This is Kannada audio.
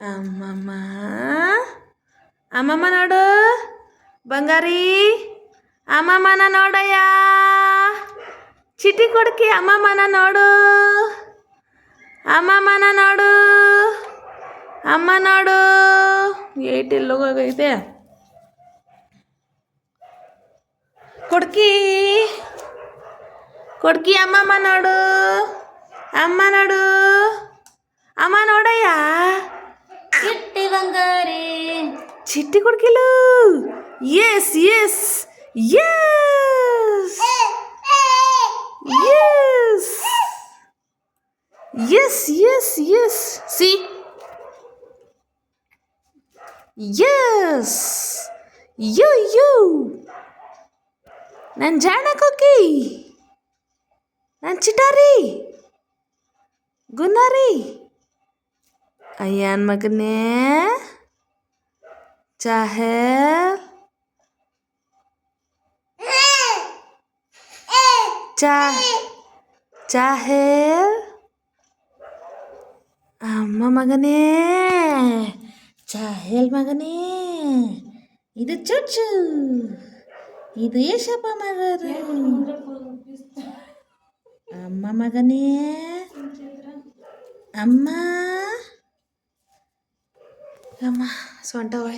ಅಮ್ಮಮ್ಮ ಅಮ್ಮಮ್ಮ ನೋಡು ಬಂಗಾರಿ ಅಮ್ಮಮ್ಮನ ನೋಡಯ್ಯ ಚಿಟಿ ಕೊಡ್ಕಿ ಅಮ್ಮಮ್ಮನ ನೋಡು ಅಮ್ಮಮ್ಮನ ನೋಡು ಅಮ್ಮ ನೋಡು ಏಟಿಲ್ಲ ಹೋಗೈತೆ ಕೊಡ್ಕಿ ಕೊಡ್ಕಿ ಅಮ್ಮಮ್ಮ ನೋಡು ಅಮ್ಮ ನೋಡು ಅಮ್ಮ ನೋಡಯ್ಯ ಚಿಟ್ಟಿ ಬಂಗಾರಿ ಚಿಟ್ಟಿ ಕೊಡ್ಕಿಲು ಎಸ್ ಎಸ್ ಎಸ್ ಎಸ್ ಎಸ್ ಎಸ್ ಎಸ್ ಸಿ ಎಸ್ ಯು ಯು ನನ್ನ ಜಾಣ ಕೊಕ್ಕಿ ನನ್ನ ಚಿಟಾರಿ ಗುನ್ನಾರಿ ಅಯ್ಯನ್ ಮಗನೇ ಚಾಹೆಲ್ ಚಾಹೆಲ್ ಅಮ್ಮ ಮಗನೇ ಚಾಹೆಲ್ ಮಗನೇ ಇದು ಚುಚ್ಚು ಇದು ಯಶಪ್ಪ ಮಗರು ಅಮ್ಮ ಮಗನೇ ಅಮ್ಮ ಅಮ್ಮ ಸೊಂಟ ಹೋಯ್ತು